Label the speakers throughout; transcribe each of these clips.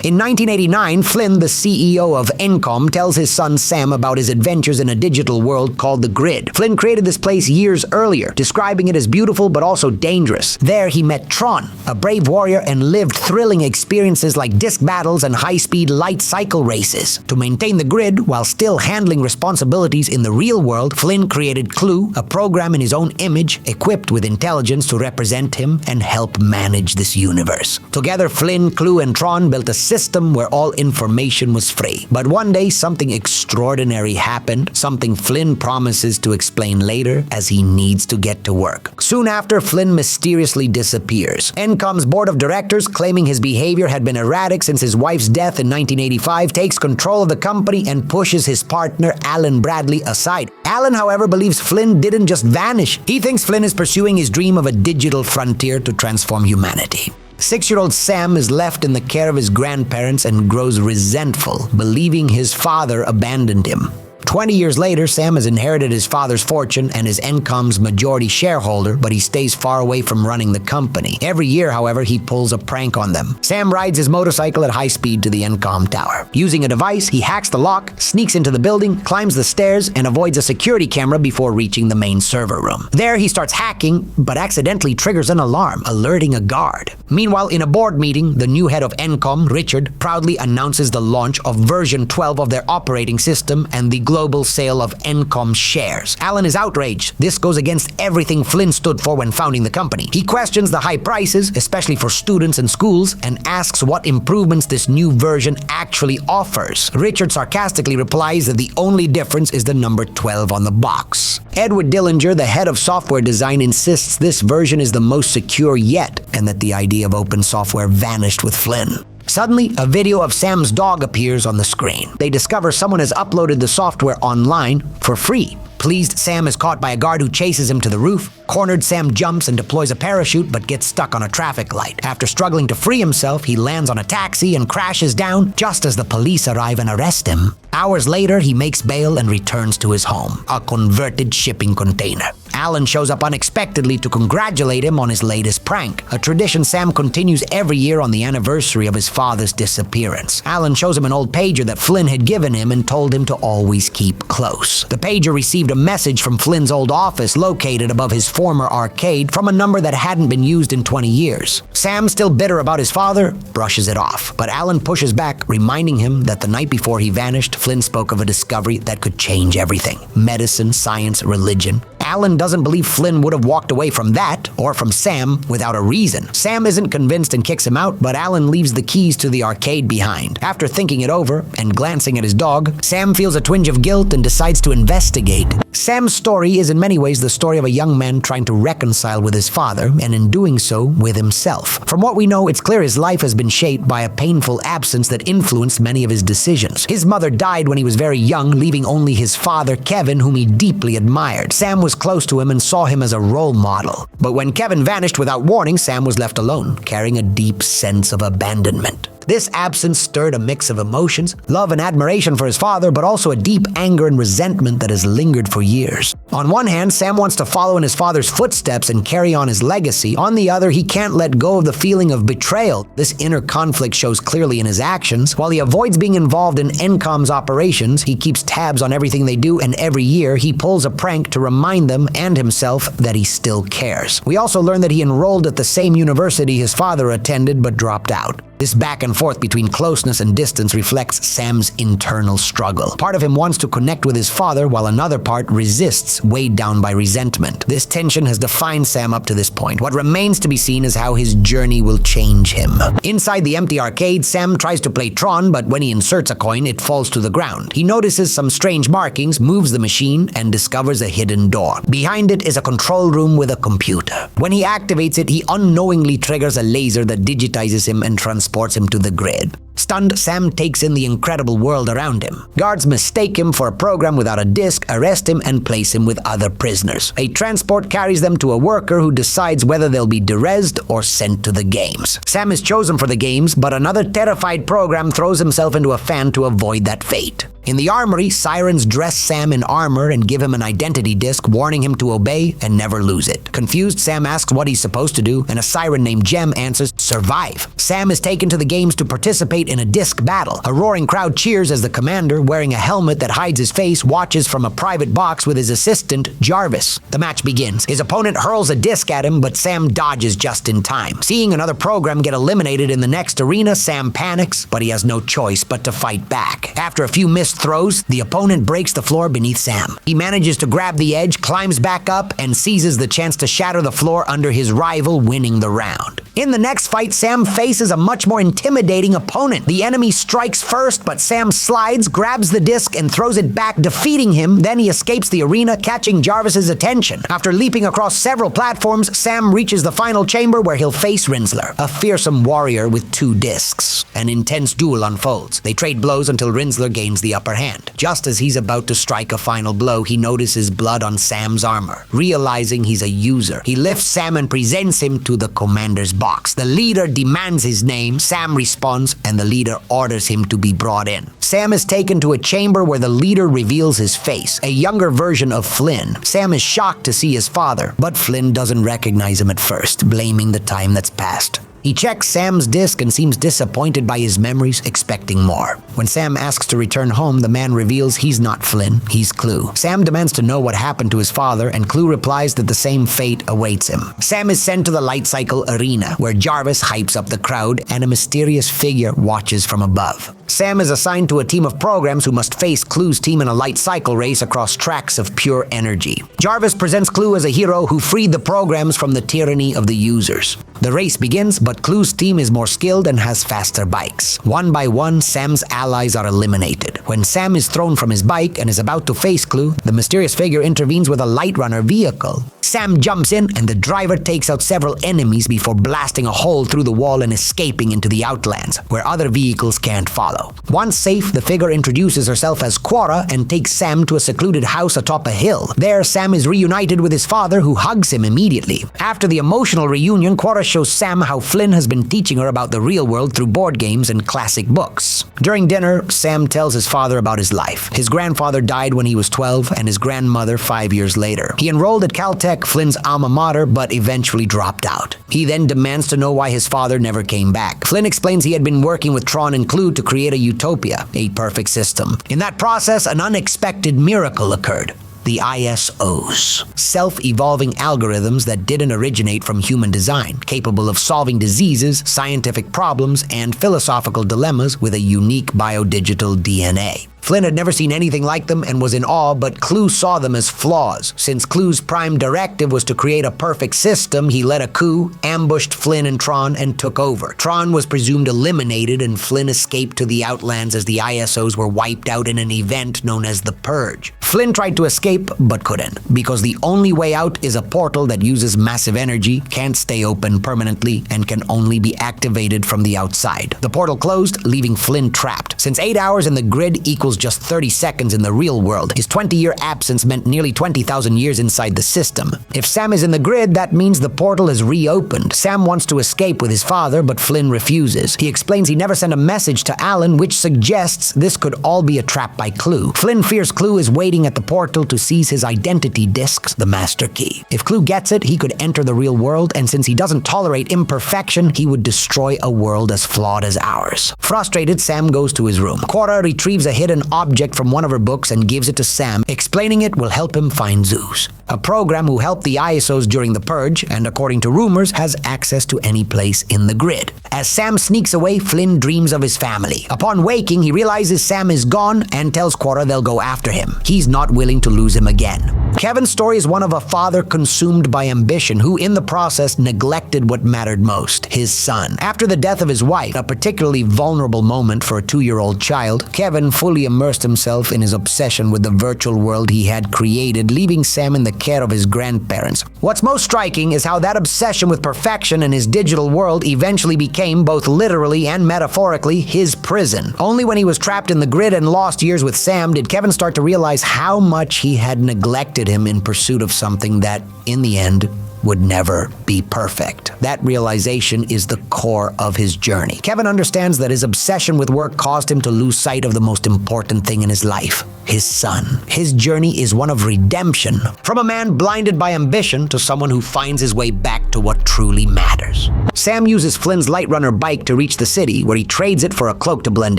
Speaker 1: In 1989, Flynn, the CEO of Encom, tells his son Sam about his adventures in a digital world called the Grid. Flynn created this place years earlier, describing it as beautiful but also dangerous. There he met Tron, a brave warrior, and lived thrilling experiences like disc battles and high-speed light cycle races. To maintain the Grid while still handling responsibilities in the real world, Flynn created Clue, a program in his own image, equipped with intelligence to represent him and help manage this universe. Together, Flynn, Clue, and Tron built a system where all information was free. But one day, something extraordinary happened, something Flynn promises to explain later as he needs to get to work. Soon after, Flynn mysteriously disappears. Encom's board of directors, claiming his behavior had been erratic since his wife's death in 1985, takes control of the company and pushes his partner, Alan Bradley, aside. Alan, however, believes Flynn didn't just vanish. He thinks Flynn is pursuing his dream of a digital frontier to transform humanity. 6-year-old Sam is left in the care of his grandparents and grows resentful, believing his father abandoned him. 20 years later, Sam has inherited his father's fortune and is Encom's majority shareholder, but he stays far away from running the company. Every year, however, he pulls a prank on them. Sam rides his motorcycle at high speed to the Encom tower. Using a device, he hacks the lock, sneaks into the building, climbs the stairs, and avoids a security camera before reaching the main server room. There, he starts hacking, but accidentally triggers an alarm, alerting a guard. Meanwhile, in a board meeting, the new head of Encom, Richard, proudly announces the launch of version 12 of their operating system and the global sale of Encom shares. Alan is outraged. This goes against everything Flynn stood for when founding the company. He questions the high prices, especially for students and schools, and asks what improvements this new version actually offers. Richard sarcastically replies that the only difference is the number 12 on the box. Edward Dillinger, the head of software design, insists this version is the most secure yet, and that the idea of open software vanished with Flynn. Suddenly, a video of Sam's dog appears on the screen. They discover someone has uploaded the software online for free. Pleased, Sam is caught by a guard who chases him to the roof. Cornered, Sam jumps and deploys a parachute but gets stuck on a traffic light. After struggling to free himself, he lands on a taxi and crashes down just as the police arrive and arrest him. Hours later, he makes bail and returns to his home, a converted shipping container. Alan shows up unexpectedly to congratulate him on his latest prank, a tradition Sam continues every year on the anniversary of his father's disappearance. Alan shows him an old pager that Flynn had given him and told him to always keep close. The pager received a message from Flynn's old office located above his former arcade from a number that hadn't been used in 20 years. Sam, still bitter about his father, brushes it off, but Alan pushes back, reminding him that the night before he vanished, Flynn spoke of a discovery that could change everything: medicine, science, religion. Alan doesn't believe Flynn would have walked away from that, or from Sam, without a reason. Sam isn't convinced and kicks him out, but Alan leaves the keys to the arcade behind. After thinking it over and glancing at his dog, Sam feels a twinge of guilt and decides to investigate. Sam's story is in many ways the story of a young man trying to reconcile with his father, and in doing so, with himself. From what we know, it's clear his life has been shaped by a painful absence that influenced many of his decisions. His mother died when he was very young, leaving only his father, Kevin, whom he deeply admired. Sam was close to him and saw him as a role model. But when Kevin vanished without warning, Sam was left alone, carrying a deep sense of abandonment. This absence stirred a mix of emotions, love and admiration for his father, but also a deep anger and resentment that has lingered for years. On one hand, Sam wants to follow in his father's footsteps and carry on his legacy. On the other, he can't let go of the feeling of betrayal. This inner conflict shows clearly in his actions. While he avoids being involved in Encom's operations, he keeps tabs on everything they do, and every year he pulls a prank to remind them and himself that he still cares. We also learn that he enrolled at the same university his father attended but dropped out. This back and forth between closeness and distance reflects Sam's internal struggle. Part of him wants to connect with his father, while another part resists, weighed down by resentment. This tension has defined Sam up to this point. What remains to be seen is how his journey will change him. Inside the empty arcade, Sam tries to play Tron, but when he inserts a coin, it falls to the ground. He notices some strange markings, moves the machine, and discovers a hidden door. Behind it is a control room with a computer. When he activates it, he unknowingly triggers a laser that digitizes him and transports him to the Grid. Stunned, Sam takes in the incredible world around him. Guards mistake him for a program without a disk, arrest him, and place him with other prisoners. A transport carries them to a worker who decides whether they'll be derezzed or sent to the games. Sam is chosen for the games, but another terrified program throws himself into a fan to avoid that fate. In the armory, sirens dress Sam in armor and give him an identity disc, warning him to obey and never lose it. Confused, Sam asks what he's supposed to do, and a siren named Jem answers, "Survive." Sam is taken to the games to participate participate in a disc battle. A roaring crowd cheers as the commander, wearing a helmet that hides his face, watches from a private box with his assistant, Jarvis. The match begins. His opponent hurls a disc at him, but Sam dodges just in time. Seeing another program get eliminated in the next arena, Sam panics, but he has no choice but to fight back. After a few missed throws, the opponent breaks the floor beneath Sam. He manages to grab the edge, climbs back up, and seizes the chance to shatter the floor under his rival, winning the round. In the next fight, Sam faces a much more intimidating opponent. The enemy strikes first, but Sam slides, grabs the disc, and throws it back, defeating him. Then he escapes the arena, catching Jarvis's attention. After leaping across several platforms, Sam reaches the final chamber where he'll face Rinsler, a fearsome warrior with 2 discs. An intense duel unfolds. They trade blows until Rinsler gains the upper hand. Just as he's about to strike a final blow, he notices blood on Sam's armor. Realizing he's a user, he lifts Sam and presents him to the commander's box. The leader demands his name, Sam responds, and the leader orders him to be brought in. Sam is taken to a chamber where the leader reveals his face, a younger version of Flynn. Sam is shocked to see his father, but Flynn doesn't recognize him at first, blaming the time that's passed. He checks Sam's disc and seems disappointed by his memories, expecting more. When Sam asks to return home, the man reveals he's not Flynn, he's Clue. Sam demands to know what happened to his father, and Clue replies that the same fate awaits him. Sam is sent to the Light Cycle Arena, where Jarvis hypes up the crowd and a mysterious figure watches from above. Sam is assigned to a team of programs who must face Clue's team in a light cycle race across tracks of pure energy. Jarvis presents Clue as a hero who freed the programs from the tyranny of the users. The race begins, but Clue's team is more skilled and has faster bikes. One by one, Sam's allies are eliminated. When Sam is thrown from his bike and is about to face Clue, the mysterious figure intervenes with a Light Runner vehicle. Sam jumps in, and the driver takes out several enemies before blasting a hole through the wall and escaping into the Outlands, where other vehicles can't follow. Once safe, the figure introduces herself as Quora and takes Sam to a secluded house atop a hill. There, Sam is reunited with his father, who hugs him immediately. After the emotional reunion, Quora shows Sam how Flynn has been teaching her about the real world through board games and classic books. During dinner, Sam tells his father about his life. His grandfather died when he was 12, and his grandmother 5 years later. He enrolled at Caltech, Flynn's alma mater, but eventually dropped out. He then demands to know why his father never came back. Flynn explains he had been working with Tron and Clue to create a utopia, a perfect system. In that process, an unexpected miracle occurred. The ISOs, self-evolving algorithms that didn't originate from human design, capable of solving diseases, scientific problems, and philosophical dilemmas with a unique biodigital DNA. Flynn had never seen anything like them and was in awe, but Clue saw them as flaws. Since Clue's prime directive was to create a perfect system, he led a coup, ambushed Flynn and Tron, and took over. Tron was presumed eliminated, and Flynn escaped to the Outlands as the ISOs were wiped out in an event known as the Purge. Flynn tried to escape, but couldn't, because the only way out is a portal that uses massive energy, can't stay open permanently, and can only be activated from the outside. The portal closed, leaving Flynn trapped. Since 8 hours in the grid equals just 30 seconds in the real world, his 20-year absence meant nearly 20,000 years inside the system. If Sam is in the grid, that means the portal is reopened. Sam wants to escape with his father, but Flynn refuses. He explains he never sent a message to Alan, which suggests this could all be a trap by Clue. Flynn fears Clue is waiting at the portal to seize his identity discs, the master key. If Clue gets it, he could enter the real world, and since he doesn't tolerate imperfection, he would destroy a world as flawed as ours. Frustrated, Sam goes to his room. Quora retrieves a hidden object from one of her books and gives it to Sam, explaining it will help him find Zeus, a program who helped the ISOs during the Purge, and according to rumors, has access to any place in the grid. As Sam sneaks away, Flynn dreams of his family. Upon waking, he realizes Sam is gone and tells Quora they'll go after him. He's not willing to lose him again. Kevin's story is one of a father consumed by ambition who, in the process, neglected what mattered most, his son. After the death of his wife, a particularly vulnerable moment for a 2-year-old child, Kevin fully immersed himself in his obsession with the virtual world he had created, leaving Sam in the care of his grandparents. What's most striking is how that obsession with perfection in his digital world eventually became, both literally and metaphorically, his prison. Only when he was trapped in the grid and lost years with Sam did Kevin start to realize how much he had neglected him in pursuit of something that, in the end, would never be perfect. That realization is the core of his journey. Kevin understands that his obsession with work caused him to lose sight of the most important thing in his life, his son. His journey is one of redemption, from a man blinded by ambition to someone who finds his way back to what truly matters. Sam uses Flynn's light runner bike to reach the city, where he trades it for a cloak to blend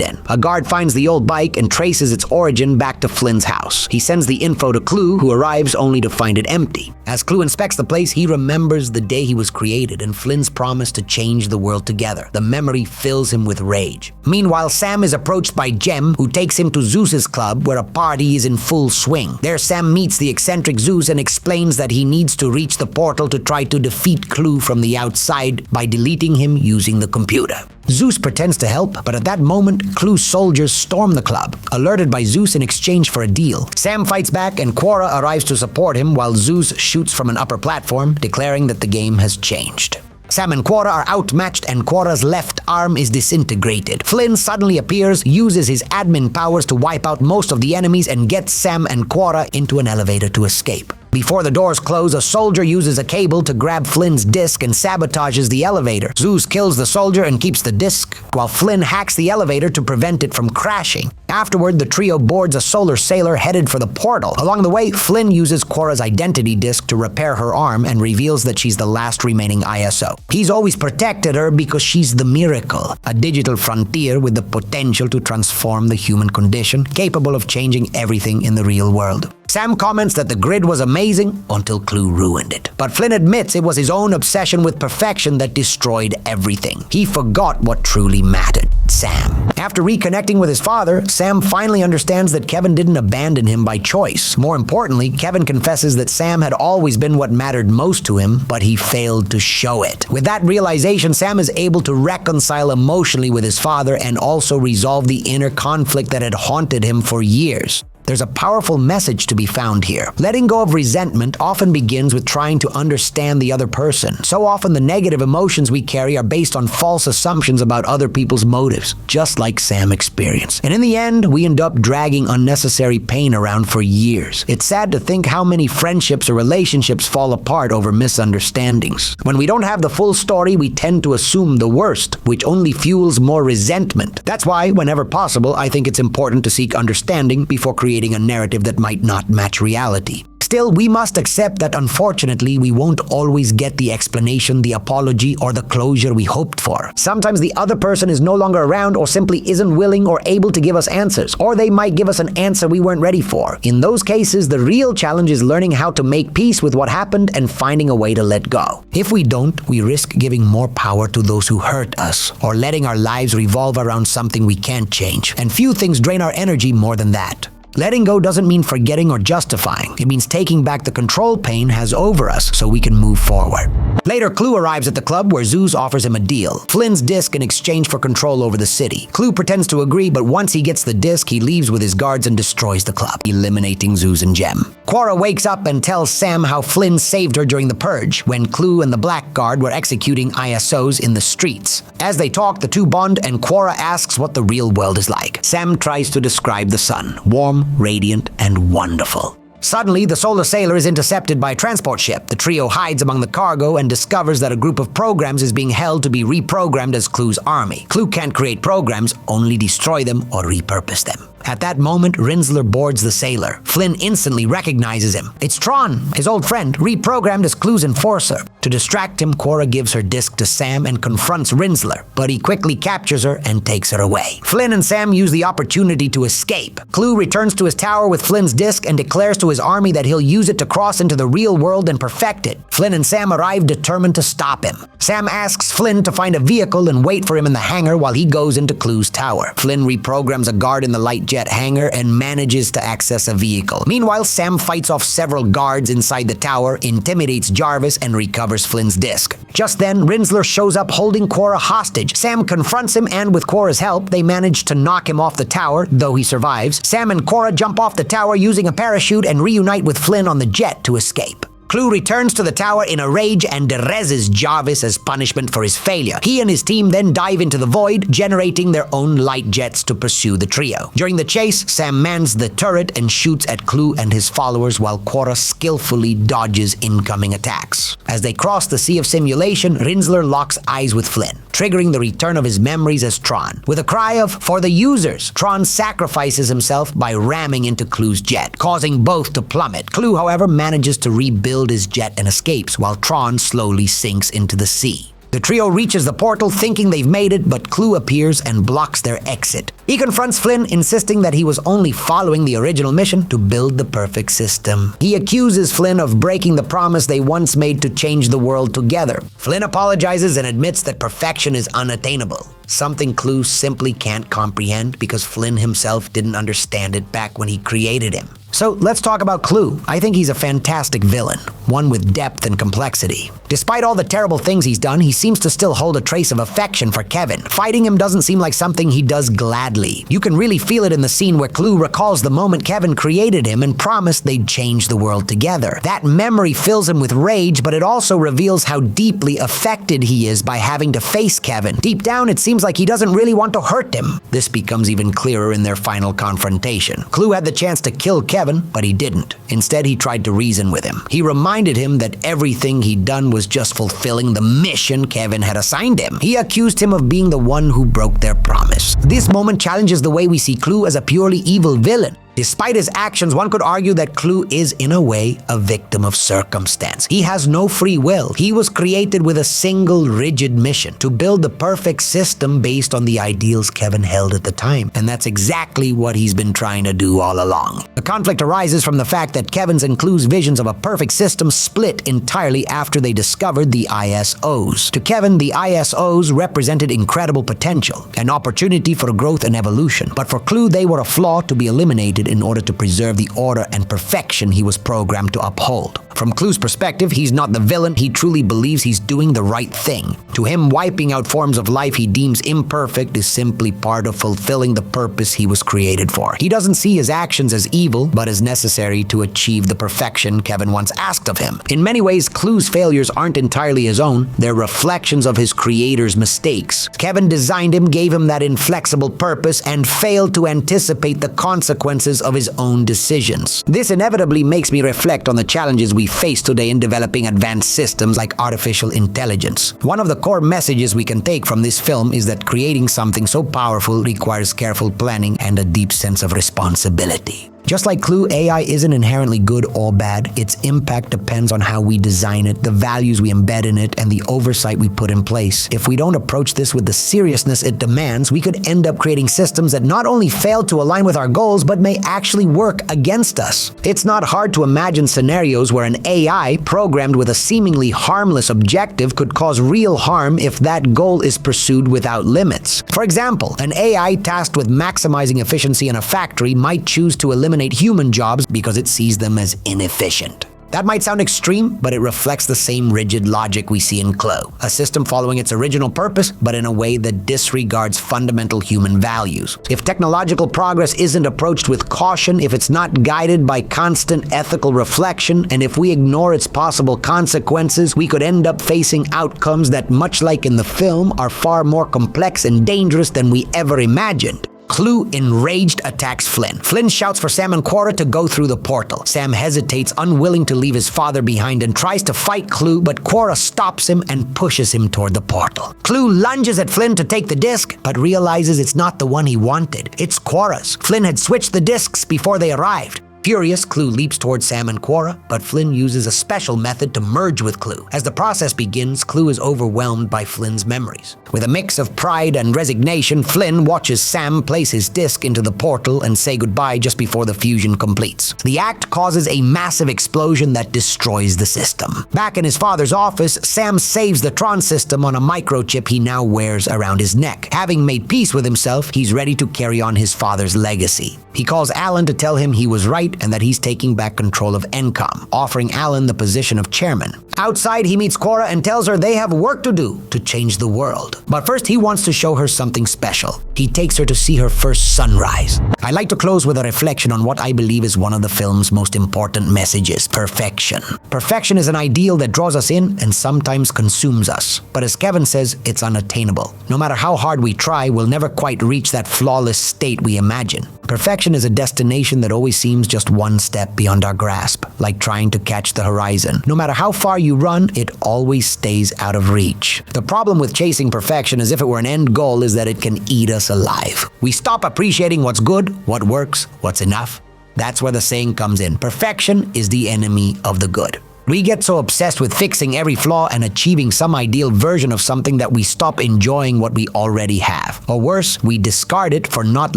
Speaker 1: in. A guard finds the old bike and traces its origin back to Flynn's house. He sends the info to Clue, who arrives only to find it empty. As Clue inspects the place, he remembers the day he was created and Flynn's promise to change the world together. The memory fills him with rage. Meanwhile, Sam is approached by Jem, who takes him to Zeus's club, where a party is in full swing. There, Sam meets the eccentric Zeus and explains that he needs to reach the portal to try to defeat Clue from the outside by deleting him using the computer. Zeus pretends to help, but at that moment, Clue's soldiers storm the club, alerted by Zeus in exchange for a deal. Sam fights back and Quora arrives to support him while Zeus shoots from an upper platform, declaring that the game has changed. Sam and Quora are outmatched and Quora's left arm is disintegrated. Flynn suddenly appears, uses his admin powers to wipe out most of the enemies and gets Sam and Quora into an elevator to escape. Before the doors close, a soldier uses a cable to grab Flynn's disc and sabotages the elevator. Zeus kills the soldier and keeps the disc, while Flynn hacks the elevator to prevent it from crashing. Afterward, the trio boards a solar sailor headed for the portal. Along the way, Flynn uses Quora's identity disc to repair her arm and reveals that she's the last remaining ISO. He's always protected her because she's the miracle, a digital frontier with the potential to transform the human condition, capable of changing everything in the real world. Sam comments that the grid was amazing until Clue ruined it. But Flynn admits it was his own obsession with perfection that destroyed everything. He forgot what truly mattered: Sam. After reconnecting with his father, Sam finally understands that Kevin didn't abandon him by choice. More importantly, Kevin confesses that Sam had always been what mattered most to him, but he failed to show it. With that realization, Sam is able to reconcile emotionally with his father and also resolve the inner conflict that had haunted him for years. There's a powerful message to be found here. Letting go of resentment often begins with trying to understand the other person. So often the negative emotions we carry are based on false assumptions about other people's motives, just like Sam experienced. And in the end, we end up dragging unnecessary pain around for years. It's sad to think how many friendships or relationships fall apart over misunderstandings. When we don't have the full story, we tend to assume the worst, which only fuels more resentment. That's why, whenever possible, I think it's important to seek understanding before creating a narrative that might not match reality. Still, we must accept that unfortunately we won't always get the explanation, the apology, or the closure we hoped for. Sometimes the other person is no longer around or simply isn't willing or able to give us answers, or they might give us an answer we weren't ready for. In those cases, the real challenge is learning how to make peace with what happened and finding a way to let go. If we don't, we risk giving more power to those who hurt us, or letting our lives revolve around something we can't change. And few things drain our energy more than that. Letting go doesn't mean forgetting or justifying. It means taking back the control pain has over us so we can move forward. Later, Clue arrives at the club where Zeus offers him a deal: Flynn's disc in exchange for control over the city. Clue pretends to agree, but once he gets the disc, he leaves with his guards and destroys the club, eliminating Zeus and Jem. Quora wakes up and tells Sam how Flynn saved her during the purge, when Clue and the Black Guard were executing ISOs in the streets. As they talk, the two bond and Quora asks what the real world is like. Sam tries to describe the sun: warm, radiant, and wonderful. Suddenly, the solar sailor is intercepted by a transport ship. The trio hides among the cargo and discovers that a group of programs is being held to be reprogrammed as Clue's army. Clue can't create programs, only destroy them or repurpose them. At that moment, Rinsler boards the sailor. Flynn instantly recognizes him. It's Tron, his old friend, reprogrammed as Clue's enforcer. To distract him, Quora gives her disc to Sam and confronts Rinsler, but he quickly captures her and takes her away. Flynn and Sam use the opportunity to escape. Clue returns to his tower with Flynn's disc and declares to his army that he'll use it to cross into the real world and perfect it. Flynn and Sam arrive determined to stop him. Sam asks Flynn to find a vehicle and wait for him in the hangar while he goes into Clue's tower. Flynn reprograms a guard in the light jet hangar and manages to access a vehicle. Meanwhile, Sam fights off several guards inside the tower, intimidates Jarvis, and recovers Flynn's disc. Just then, Rinsler shows up holding Quora hostage. Sam confronts him, and with Quora's help, they manage to knock him off the tower, though he survives. Sam and Quora jump off the tower using a parachute and reunite with Flynn on the jet to escape. Clue returns to the tower in a rage and dereses Jarvis as punishment for his failure. He and his team then dive into the void, generating their own light jets to pursue the trio. During the chase, Sam mans the turret and shoots at Clue and his followers while Quora skillfully dodges incoming attacks. As they cross the sea of simulation, Rinsler locks eyes with Flynn, triggering the return of his memories as Tron. With a cry of, "For the users!" Tron sacrifices himself by ramming into Clue's jet, causing both to plummet. Clue, however, manages to rebuild his jet and escapes, while Tron slowly sinks into the sea. The trio reaches the portal thinking they've made it, but Clue appears and blocks their exit. He confronts Flynn, insisting that he was only following the original mission to build the perfect system. He accuses Flynn of breaking the promise they once made to change the world together. Flynn apologizes and admits that perfection is unattainable, something Clue simply can't comprehend because Flynn himself didn't understand it back when he created him. So let's talk about Clue. I think he's a fantastic villain, one with depth and complexity. Despite all the terrible things he's done, he seems to still hold a trace of affection for Kevin. Fighting him doesn't seem like something he does gladly. You can really feel it in the scene where Clue recalls the moment Kevin created him and promised they'd change the world together. That memory fills him with rage, but it also reveals how deeply affected he is by having to face Kevin. Deep down, it seems like he doesn't really want to hurt him. This becomes even clearer in their final confrontation. Clue had the chance to kill Kevin, but he didn't. Instead, he tried to reason with him. He reminded him that everything he'd done was just fulfilling the mission Kevin had assigned him. He accused him of being the one who broke their promise. This moment challenges the way we see Clue as a purely evil villain. Despite his actions, one could argue that Clue is, in a way, a victim of circumstance. He has no free will. He was created with a single rigid mission: to build the perfect system based on the ideals Kevin held at the time. And that's exactly what he's been trying to do all along. The conflict arises from the fact that Kevin's and Clue's visions of a perfect system split entirely after they discovered the ISOs. To Kevin, the ISOs represented incredible potential, an opportunity for growth and evolution. But for Clue, they were a flaw to be eliminated in order to preserve the order and perfection he was programmed to uphold. From Clue's perspective, he's not the villain. He truly believes he's doing the right thing. To him, wiping out forms of life he deems imperfect is simply part of fulfilling the purpose he was created for. He doesn't see his actions as evil, but as necessary to achieve the perfection Kevin once asked of him. In many ways, Clue's failures aren't entirely his own. They're reflections of his creator's mistakes. Kevin designed him, gave him that inflexible purpose, and failed to anticipate the consequences of his own decisions. This inevitably makes me reflect on the challenges we face today in developing advanced systems like artificial intelligence. One of the core messages we can take from this film is that creating something so powerful requires careful planning and a deep sense of responsibility. Just like Clue, AI isn't inherently good or bad. Its impact depends on how we design it, the values we embed in it, and the oversight we put in place. If we don't approach this with the seriousness it demands, we could end up creating systems that not only fail to align with our goals, but may actually work against us. It's not hard to imagine scenarios where an AI programmed with a seemingly harmless objective could cause real harm if that goal is pursued without limits. For example, an AI tasked with maximizing efficiency in a factory might choose to eliminate human jobs because it sees them as inefficient. That might sound extreme, but it reflects the same rigid logic we see in Clue, a system following its original purpose, but in a way that disregards fundamental human values. If technological progress isn't approached with caution, if it's not guided by constant ethical reflection, and if we ignore its possible consequences, we could end up facing outcomes that, much like in the film, are far more complex and dangerous than we ever imagined. Clue, enraged, attacks Flynn. Flynn shouts for Sam and Quora to go through the portal. Sam hesitates, unwilling to leave his father behind, and tries to fight Clue, but Quora stops him and pushes him toward the portal. Clue lunges at Flynn to take the disc, but realizes it's not the one he wanted. It's Quora's. Flynn had switched the discs before they arrived. Furious, Clue leaps towards Sam and Quora, but Flynn uses a special method to merge with Clue. As the process begins, Clue is overwhelmed by Flynn's memories. With a mix of pride and resignation, Flynn watches Sam place his disc into the portal and say goodbye just before the fusion completes. The act causes a massive explosion that destroys the system. Back in his father's office, Sam saves the Tron system on a microchip he now wears around his neck. Having made peace with himself, he's ready to carry on his father's legacy. He calls Alan to tell him he was right and that he's taking back control of Encom, offering Alan the position of chairman. Outside, he meets Cora and tells her they have work to do to change the world. But first, he wants to show her something special. He takes her to see her first sunrise. I like to close with a reflection on what I believe is one of the film's most important messages: perfection. Perfection is an ideal that draws us in and sometimes consumes us. But as Kevin says, it's unattainable. No matter how hard we try, we'll never quite reach that flawless state we imagine. Perfection is a destination that always seems just one step beyond our grasp, like trying to catch the horizon. No matter how far you run, it always stays out of reach. The problem with chasing perfection as if it were an end goal is that it can eat us alive. We stop appreciating what's good, what works, what's enough. That's where the saying comes in: perfection is the enemy of the good. We get so obsessed with fixing every flaw and achieving some ideal version of something that we stop enjoying what we already have. Or worse, we discard it for not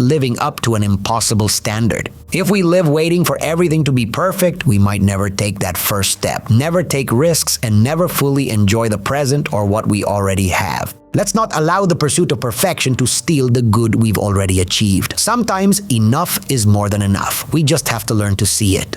Speaker 1: living up to an impossible standard. If we live waiting for everything to be perfect, we might never take that first step, never take risks, and never fully enjoy the present or what we already have. Let's not allow the pursuit of perfection to steal the good we've already achieved. Sometimes enough is more than enough. We just have to learn to see it.